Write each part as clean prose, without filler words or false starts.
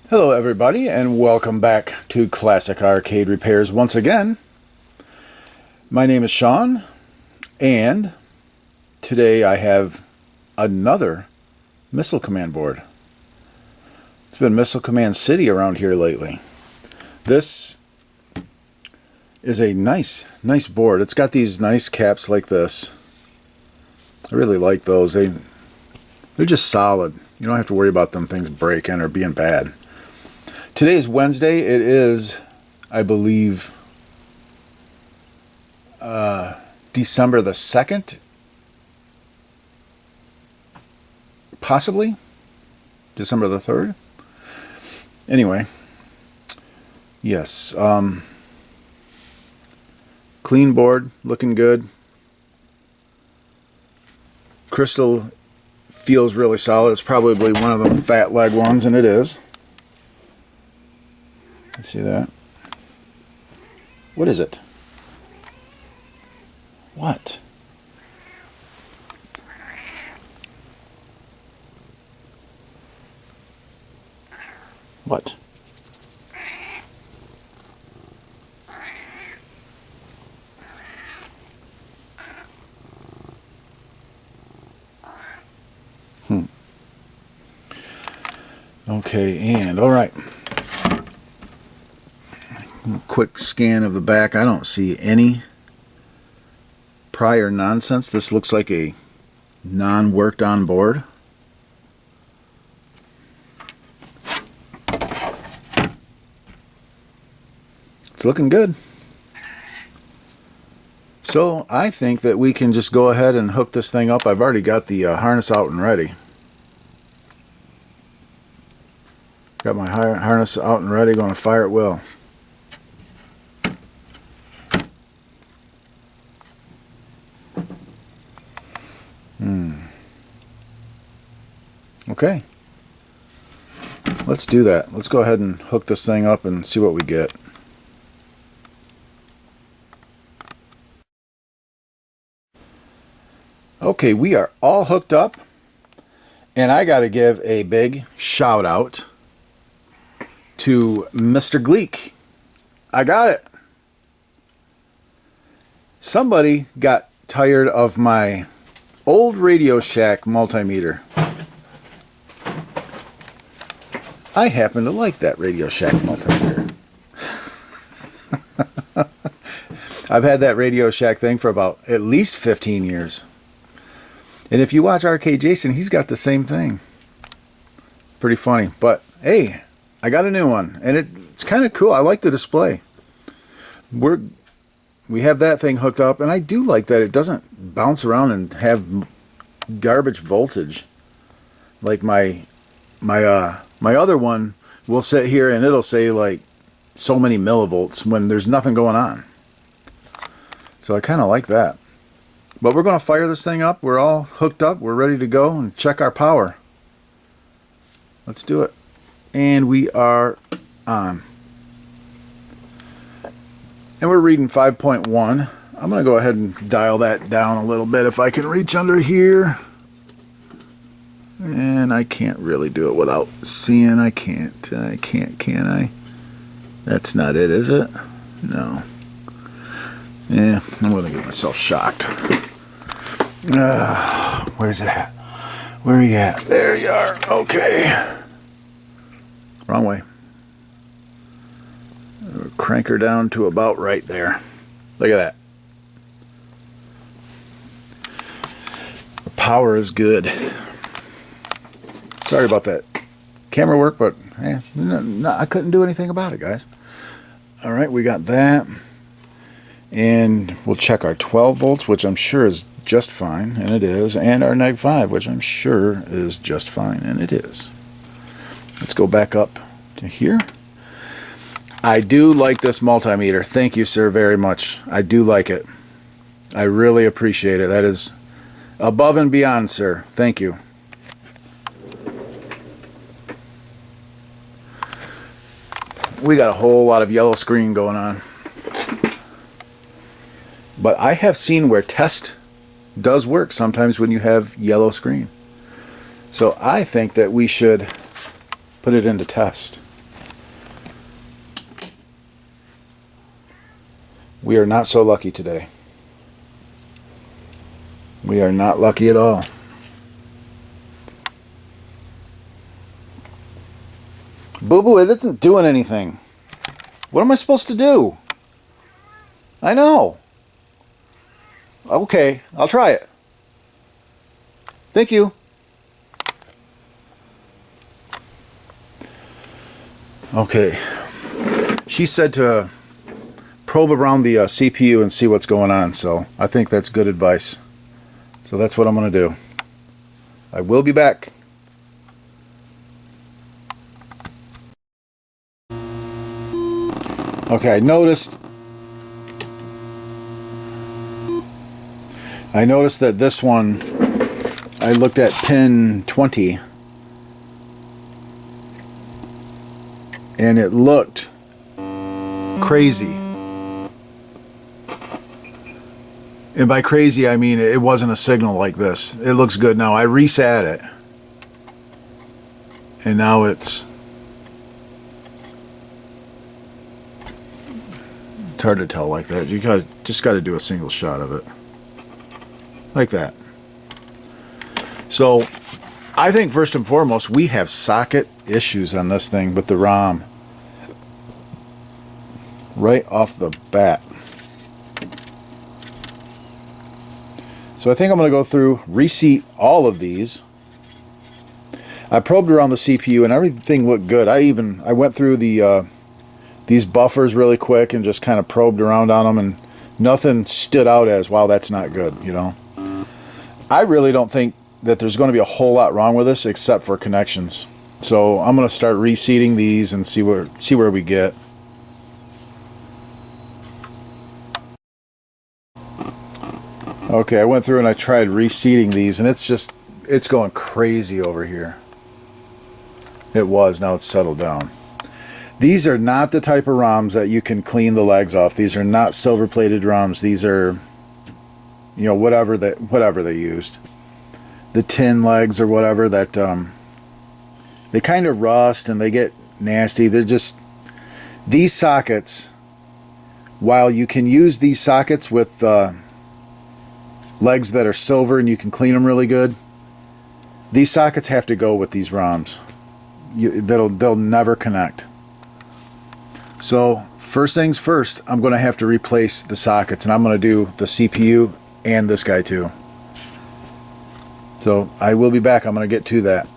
Hello everybody and welcome back to Classic Arcade Repairs once again. My name is Sean and today I have another Missile Command board. It's been Missile Command City around here lately. This is a nice board. It's got these nice caps like this. I really like those. They're just solid. You don't have to worry about them things breaking or being bad. Today is Wednesday. It is, I believe, December the 2nd. Possibly. December the 3rd. Anyway. Yes. Clean board. Looking good. Crystal feels really solid. It's probably one of the fat leg ones, and it is. See that? What is it? What? What? Okay, and all right. Quick scan of the back. I don't see any prior nonsense. This looks like a non-worked on board. It's looking good. So I think that we can just go ahead and hook this thing up. I've already got the harness out and ready. Got my harness out and ready, going to fire at will. Okay, let's do that. Let's go ahead and hook this thing up and see what we get. Okay, we are all hooked up, and I got to give a big shout out to Mr. Gleek. I got it. Somebody got tired of my old Radio Shack multimeter. I happen to like that Radio Shack multimeter. I've had that Radio Shack thing for about at least 15 years. And if you watch Arcade Jason, he's got the same thing. Pretty funny. But hey, I got a new one. And it's kind of cool. I like the display. We have that thing hooked up. And I do like that it doesn't bounce around and have garbage voltage. Like my other one will sit here and it'll say like so many millivolts when there's nothing going on. So I kind of like that. But we're going to fire this thing up. We're all hooked up. We're ready to go and check our power. Let's do it. And we are on. And we're reading 5.1. I'm going to go ahead and dial that down a little bit if I can reach under here. And I can't really do it without seeing. I can't, can I? That's not it, is it? No. Yeah, I'm going to get myself shocked. Where's it at? Where are you at? There you are. Okay. Wrong way. Crank her down to about right there. Look at that. The power is good. Sorry about that camera work, but I couldn't do anything about it, guys. All right, we got that. And we'll check our 12 volts, which I'm sure is just fine, and it is. And our -5, which I'm sure is just fine, and it is. Let's go back up to here. I do like this multimeter. Thank you, sir, very much. I do like it. I really appreciate it. That is above and beyond, sir. Thank you. We got a whole lot of yellow screen going on. But I have seen where test does work sometimes when you have yellow screen. So I think that we should put it into test. We are not so lucky today. We are not lucky at all. Boo Boo, it isn't doing anything. What am I supposed to do? I know. Okay, I'll try it. Thank you. Okay. She said to probe around the CPU and see what's going on, so I think that's good advice. So that's what I'm going to do. I will be back. Okay, I noticed that this one, I looked at pin 20 and it looked crazy. And by crazy I mean it wasn't a signal like this. It looks good now. I reset it and now it's hard to tell like that. You just got to do a single shot of it like that. So I think first and foremost we have socket issues on this thing with the ROM right off the bat. So I think I'm going to go through, reseat all of these. I probed around the CPU and everything looked good. I went through these buffers really quick and just kind of probed around on them, and nothing stood out as, wow, that's not good, you know. I really don't think that there's going to be a whole lot wrong with this except for connections. So I'm going to start reseating these and see where we get. Okay, I went through and I tried reseating these, and it's going crazy over here. It was, now it's settled down. These are not the type of ROMs that you can clean the legs off. These are not silver-plated ROMs. These are, you know, whatever they used. The tin legs or whatever that they kind of rust and they get nasty. They're just, these sockets, while you can use these sockets with legs that are silver and you can clean them really good, these sockets have to go with these ROMs. They'll never connect. So first things first, I'm going to have to replace the sockets, and I'm going to do the CPU and this guy too. So I will be back. I'm going to get to that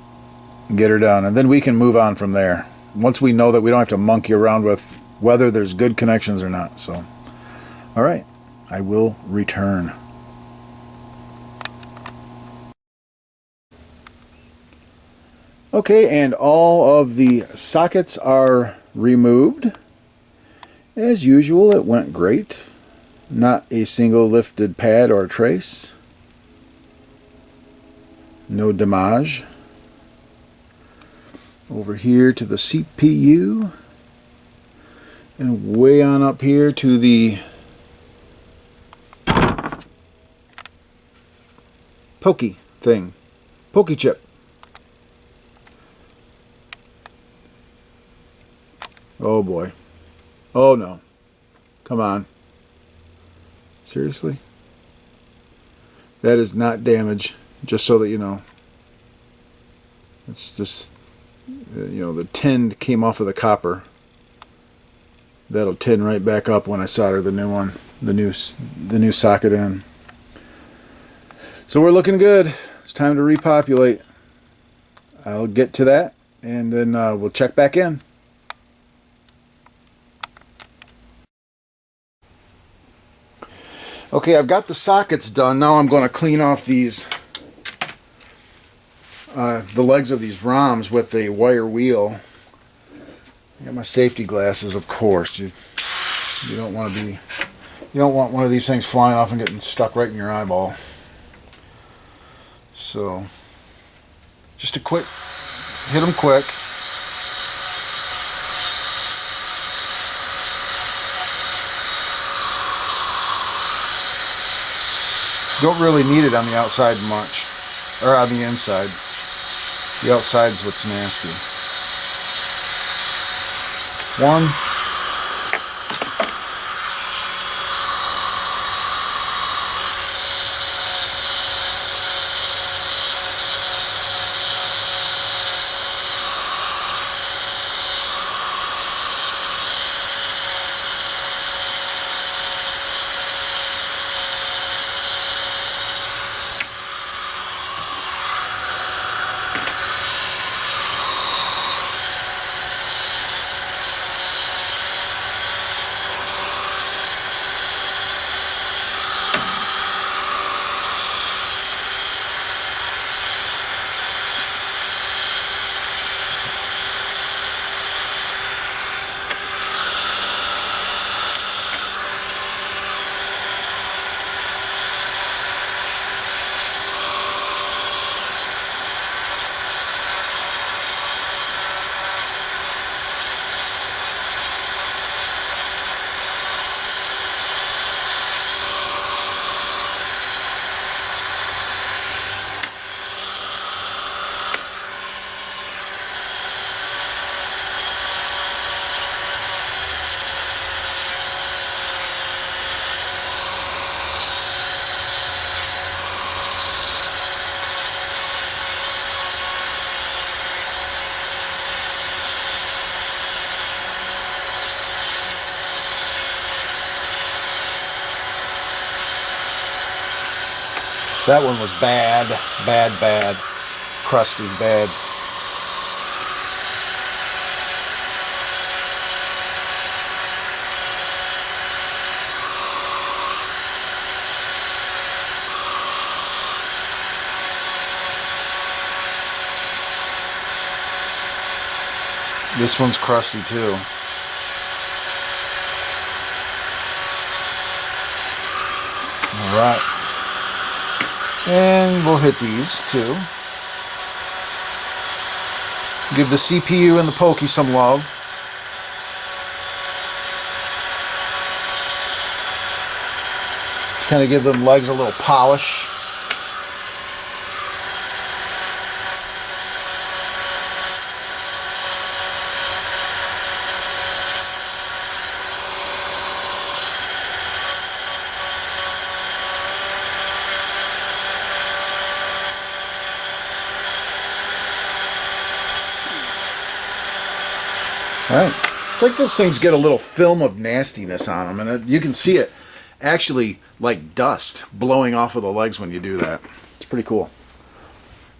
and get her done, and then we can move on from there. Once we know that we don't have to monkey around with whether there's good connections or not. So, all right, I will return. Okay, and all of the sockets are removed. As usual, it went great. Not a single lifted pad or trace. No damage. Over here to the CPU. And way on up here to the pokey thing. Pokey chip. Oh boy. Oh no. Come on. Seriously? That is not damage, just so that you know. It's just, you know, the tin came off of the copper. That'll tin right back up when I solder the new one, the new socket in. So we're looking good. It's time to repopulate. I'll get to that, and then we'll check back in. Okay, I've got the sockets done. Now I'm going to clean off these, the legs of these ROMs with a wire wheel. I got my safety glasses, of course. You don't want one of these things flying off and getting stuck right in your eyeball. So, just a quick, hit them quick. Don't really need it on the outside much, or on the inside. The outside's what's nasty. One. That one was bad, bad, bad. Crusty, bad. This one's crusty too. Alright. And we'll hit these too. Give the CPU and the Pokey some love. Kind of give them legs a little polish. Alright, it's like those things get a little film of nastiness on them, and you can see it actually like dust blowing off of the legs when you do that. It's pretty cool.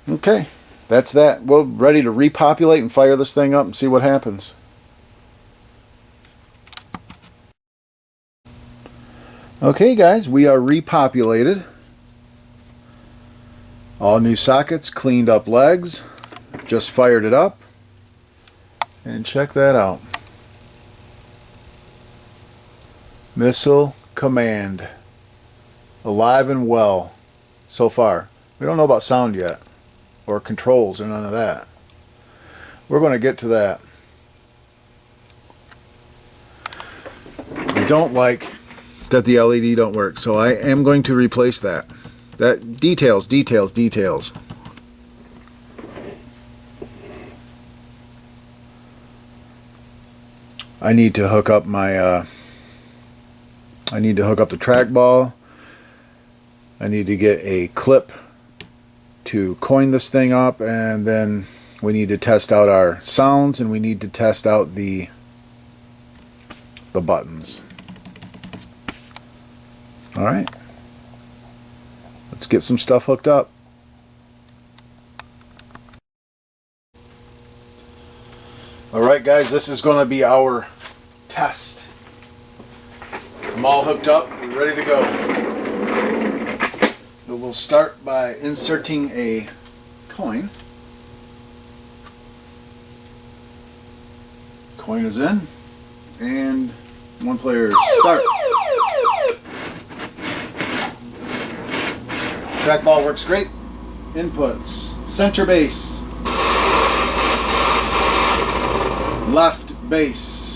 Okay, that's that. We're ready to repopulate and fire this thing up and see what happens. Okay guys, we are repopulated. All new sockets, cleaned up legs, just fired it up. And check that out. Missile command. Alive and well so far. We don't know about sound yet, or controls, or none of that. We're going to get to that. I don't like that the LED don't work, so I am going to replace that. Details. I need to hook up my I need to hook up the trackball. I need to get a clip to coin this thing up, and then we need to test out our sounds, and we need to test out the buttons. Alright. Let's get some stuff hooked up. Alright guys, this is going to be our test. I'm all hooked up, we're ready to go. We'll start by inserting a coin. Coin is in, and one player start. Trackball works great. Inputs, center base, left base.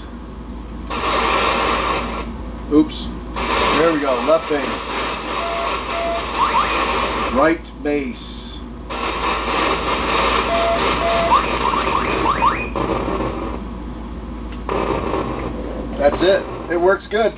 Oops. There we go. Left base. Right base. That's it. It works good.